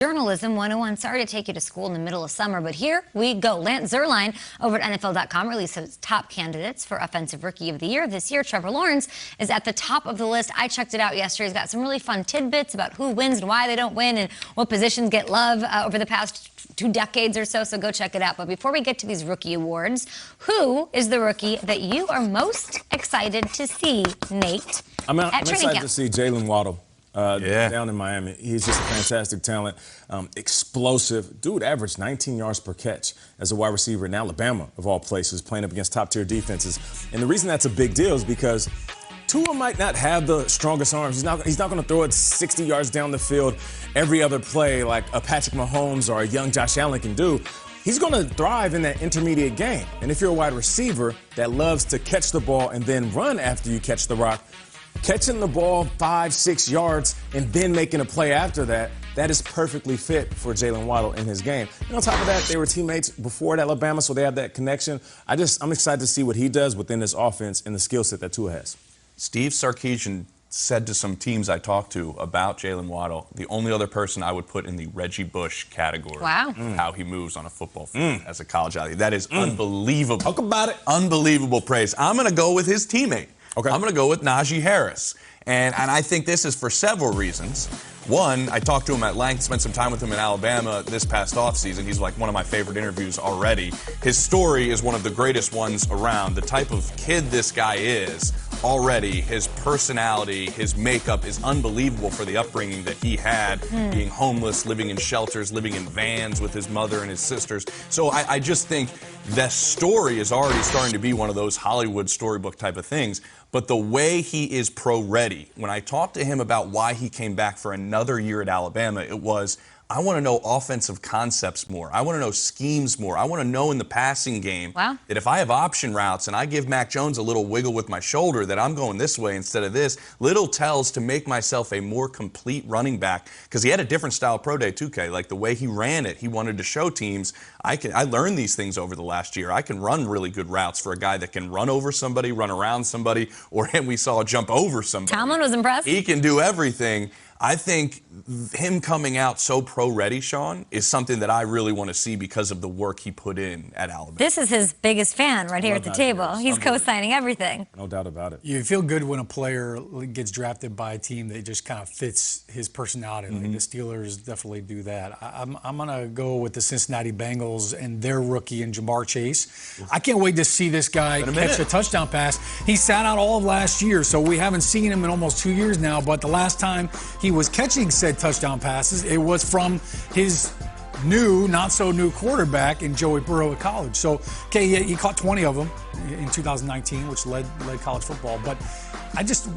Journalism 101. Sorry to take you to school in the middle of summer, but here we go. Lance Zierlein over at NFL.com released his top candidates for Offensive Rookie of the Year. This year, Trevor Lawrence is at the top of the list. I checked it out yesterday. He's got some really fun tidbits about who wins and why they don't win and what positions get love over the past 2 decades or so, so go check it out. But before we get to these rookie awards, who is the rookie that you are most excited to see, Nate? I'm excited to see Jalen Waddle. Down in Miami. He's just a fantastic talent, explosive. Dude averaged 19 yards per catch as a wide receiver in Alabama, of all places, playing up against top-tier defenses. And the reason that's a big deal is because Tua might not have the strongest arms. He's not going to throw it 60 yards down the field every other play like a Patrick Mahomes or a young Josh Allen can do. He's going to thrive in that intermediate game. And if you're a wide receiver that loves to catch the ball and then run after you catch the rock, catching the ball 5-6 yards and then making a play after that, that is perfectly fit for Jalen Waddle in his game. And on top of that, they were teammates before at Alabama, so they have that connection. I'm excited to see what he does within this offense and the skill set that Tua has. Steve Sarkisian said to some teams I talked to about Jalen Waddle, the only other person I would put in the Reggie Bush category. Wow. How he moves on a football field as a college athlete. That is unbelievable. Talk about it. Unbelievable praise. I'm going to go with his teammate. Okay. I'm going to go with Najee Harris. And I think this is for several reasons. One, I talked to him at length, spent some time with him in Alabama this past offseason. He's like one of my favorite interviews already. His story is one of the greatest ones around. The type of kid this guy is already, his personality, his makeup is unbelievable for the upbringing that he had, being homeless, living in shelters, living in vans with his mother and his sisters. So I just think the story is already starting to be one of those Hollywood storybook type of things. But the way he is pro-ready, when I talked to him about why he came back for another year at Alabama, it was, I want to know offensive concepts more. I want to know schemes more. I want to know in the passing game that if I have option routes and I give Mac Jones a little wiggle with my shoulder that I'm going this way instead of this, little tells to make myself a more complete running back. Because he had a different style pro day too, Kay. Like the way he ran it, he wanted to show teams, I learned these things over the last year. I can run really good routes for a guy that can run over somebody, run around somebody, or we saw jump over somebody. Tomlin was impressed. He can do everything. I think him coming out so pro-ready, Sean, is something that I really want to see because of the work he put in at Alabama. This is his biggest fan right here at the table. He's co-signing everything. No doubt about it. You feel good when a player gets drafted by a team that just kind of fits his personality. Like the Steelers definitely do that. I'm going to go with the Cincinnati Bengals and their rookie in Jamar Chase. I can't wait to see this guy catch a touchdown pass. He sat out all of last year, so we haven't seen him in almost 2 years now, but the last time he was catching said touchdown passes, it was from his new, not so new quarterback in Joey Burrow at college. So, okay, he caught 20 of them in 2019, which led college football. But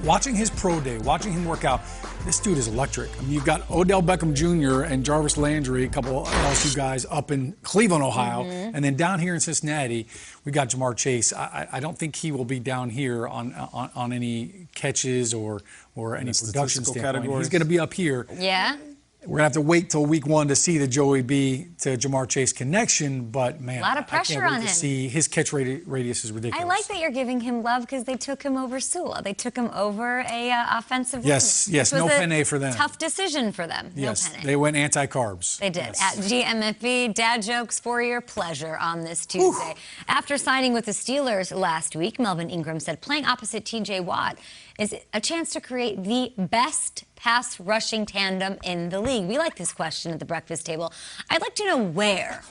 watching his pro day, watching him work out, this dude is electric. I mean, you've got Odell Beckham Jr. and Jarvis Landry, a couple of LSU guys up in Cleveland, Ohio. And then down here in Cincinnati, we got Jamar Chase. I don't think he will be down here on any catches or any production standpoint. He's going to be up here. Yeah. We're going to have to wait till week 1 to see the Joey B to Jamar Chase connection, but man, a lot of pressure I can't wait on to him. See his catch radius is ridiculous. I like that you're giving him love because they took him over Sewell. They took him over a offensive Yes, no penne for them. Tough decision for them. Yes, no penne. They went anti-carbs. They did. At GMFB, dad jokes for your pleasure on this Tuesday. After signing with the Steelers last week, Melvin Ingram said playing opposite T.J. Watt is a chance to create the best pass rushing tandem in the league. We like this question at the breakfast table. I'd like to know where,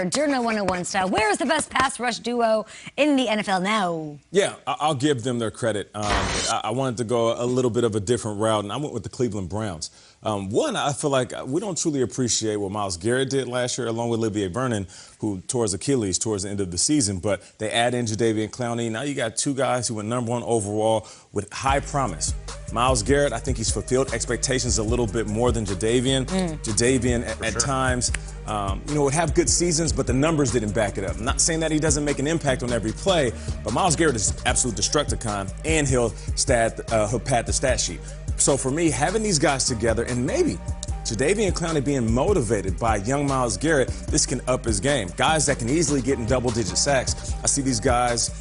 Journal 101 style, where is the best pass rush duo in the NFL now? Yeah, I'll give them their credit. I wanted to go a little bit of a different route, and I went with the Cleveland Browns. One, I feel like we don't truly appreciate what Myles Garrett did last year, along with Olivier Vernon, who tore his Achilles towards the end of the season. But they add in Jadeveon Clowney. Now you got 2 guys who went #1 overall with high promise. Myles Garrett, I think he's fulfilled expectations a little bit more than Jadeveon. Jadeveon, at times, would have good seasons, but the numbers didn't back it up. I'm not saying that he doesn't make an impact on every play, but Myles Garrett is absolute Destructicon, and he'll pad the stat sheet. So for me, having these guys together, and maybe Jadeveon Clowney being motivated by young Myles Garrett, this can up his game. Guys that can easily get in double-digit sacks. I see these guys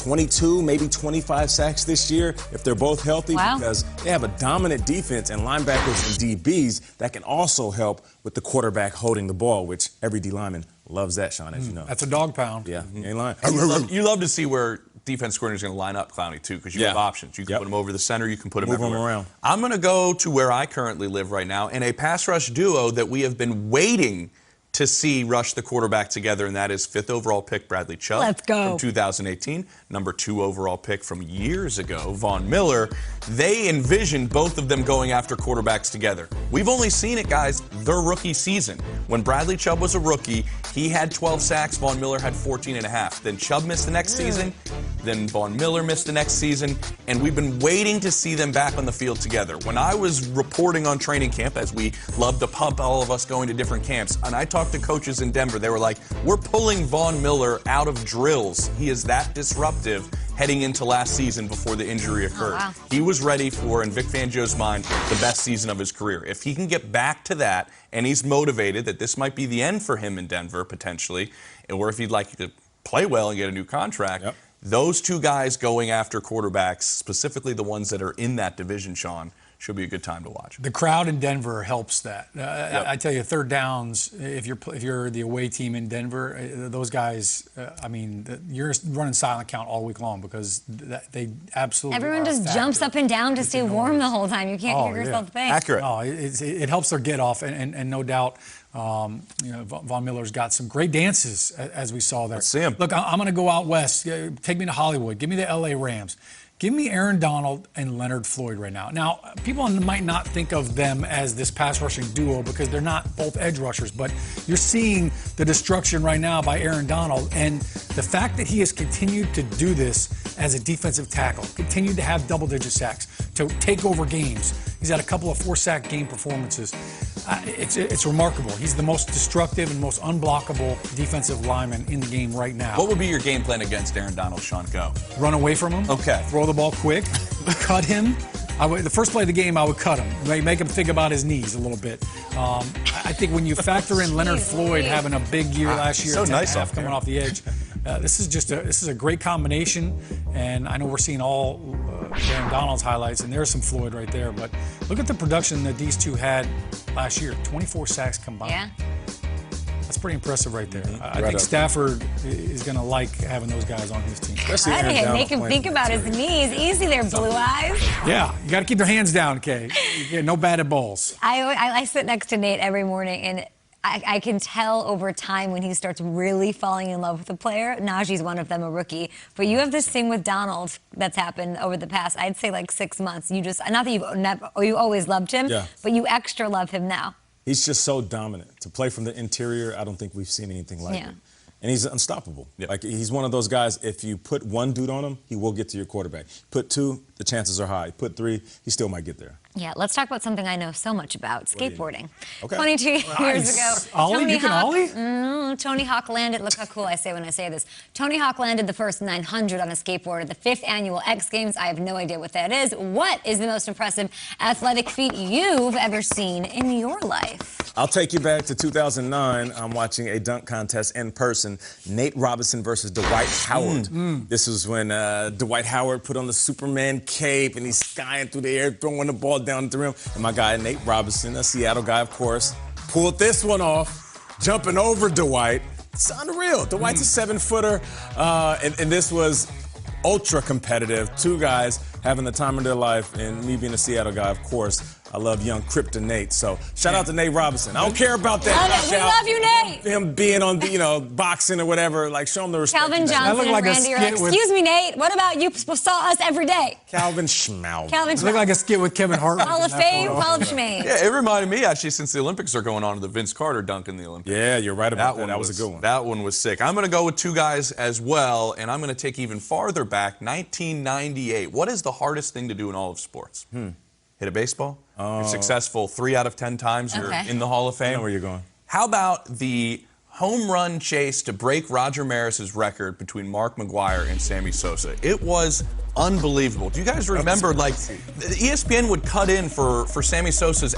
22, maybe 25 sacks this year if they're both healthy. Wow. Because they have a dominant defense and linebackers and DBs that can also help with the quarterback holding the ball, which every D lineman loves that, Sean, as you know. That's a dog pound. Yeah, you ain't lying. You love to see where defense coordinators are going to line up Clowney, too, because you have options. You can put him over the center. You can put him Move everywhere. him around. I'm going to go to where I currently live right now in a pass rush duo that we have been waiting to see rush the quarterback together, and that is 5th overall pick Bradley Chubb. Let's go. From 2018. Number 2 overall pick from years ago, Von Miller. They envisioned both of them going after quarterbacks together. We've only seen it, guys, their rookie season. When Bradley Chubb was a rookie, he had 12 sacks. Von Miller had 14.5. Then Chubb missed the next season. Then Von Miller missed the next season. And we've been waiting to see them back on the field together. When I was reporting on training camp, as we love to pump all of us going to different camps, and I talked to coaches in Denver, they were like, we're pulling Von Miller out of drills. He is that disruptive heading into last season before the injury occurred. Oh, wow. He was ready for, in Vic Fangio's mind, the best season of his career. If he can get back to that, and he's motivated that this might be the end for him in Denver, potentially, or if he'd like to play well and get a new contract, those two guys going after quarterbacks, specifically the ones that are in that division, Sean, should be a good time to watch. The crowd in Denver helps that. I tell you, third downs, if you're the away team in Denver, those guys, you're running silent count all week long because they absolutely Everyone just jumps up and down to stay warm the whole time. You can't hear yourself think. Accurate. No, it helps their get off, and no doubt, Von Miller's got some great dances, as we saw there. Let's see him. Look, I'm going to go out west. Take me to Hollywood. Give me the L.A. Rams. Give me Aaron Donald and Leonard Floyd right now. Now, people might not think of them as this pass rushing duo because they're not both edge rushers, but you're seeing the destruction right now by Aaron Donald. And the fact that he has continued to do this as a defensive tackle, continued to have double-digit sacks, to take over games. He's had a couple of 4-sack game performances. It's remarkable. He's the most destructive and most unblockable defensive lineman in the game right now. What would be your game plan against Aaron Donald, Sean? Go. Run away from him. Okay. Throw the ball quick. Cut him. The first play of the game, I would cut him. Make him think about his knees a little bit. I think when you factor in Leonard Floyd having a big year last year, so nice coming off the edge, this is a great combination. And I know we're seeing all Aaron Donald's highlights, and there's some Floyd right there. But look at the production that these two had last year, 24 sacks combined. Yeah. That's pretty impressive right there. I think Stafford is going to like having those guys on his team. Make him think about his knees. Easy there, Blue Eyes. Yeah, you got to keep your hands down, Kay. No batted balls. I sit next to Nate every morning, and I can tell over time when he starts really falling in love with a player. Najee's one of them, a rookie. But you have this thing with Donald that's happened over the past, I'd say, like 6 months. You just, not that you always loved him, but you extra love him now. He's just so dominant. To play from the interior, I don't think we've seen anything like it. And he's unstoppable. Like, he's one of those guys, if you put one dude on him, he will get to your quarterback. Put 2, the chances are high. Put 3, he still might get there. Yeah, let's talk about something I know so much about, skateboarding. Okay. 22 years ago. Ollie? You can ollie? Tony Hawk landed, look how cool I say when I say this. Tony Hawk landed the first 900 on a skateboard at the 5th annual X Games. I have no idea what that is. What is the most impressive athletic feat you've ever seen in your life? I'll take you back to 2009. I'm watching a dunk contest in person. Nate Robinson versus Dwight Howard. This was when Dwight Howard put on the Superman cape and he's skying through the air, throwing the ball down the rim. And my guy, Nate Robinson, a Seattle guy, of course, pulled this one off, jumping over Dwight. It's unreal. Dwight's a 7-footer, and this was ultra competitive. 2 guys having the time of their life, and me being a Seattle guy, of course, I love young Krypton Nate. So shout out to Nate Robinson. I don't care about that. We love you, Nate. Him being on, boxing or whatever. Like, show him the respect. Calvin Johnson and Randy are like, excuse me, Nate, what about you saw us every day? Calvin Schmau. Calvin Schmau. Look like a skit with Kevin Hart. Hall of Fame, Hall of Shame. Yeah, it reminded me, actually, since the Olympics are going on, of the Vince Carter dunk in the Olympics. Yeah, you're right about that. That was a good one. That one was sick. I'm going to go with 2 guys as well, and I'm going to take even farther back, 1998. What is the hardest thing to do in all of sports? Hit a baseball? You're successful 3 out of 10 times. You're in the Hall of Fame. I know where you're going. How about the home run chase to break Roger Maris's record between Mark McGwire and Sammy Sosa? It was unbelievable. Do you guys remember, like, ESPN would cut in for Sammy Sosa's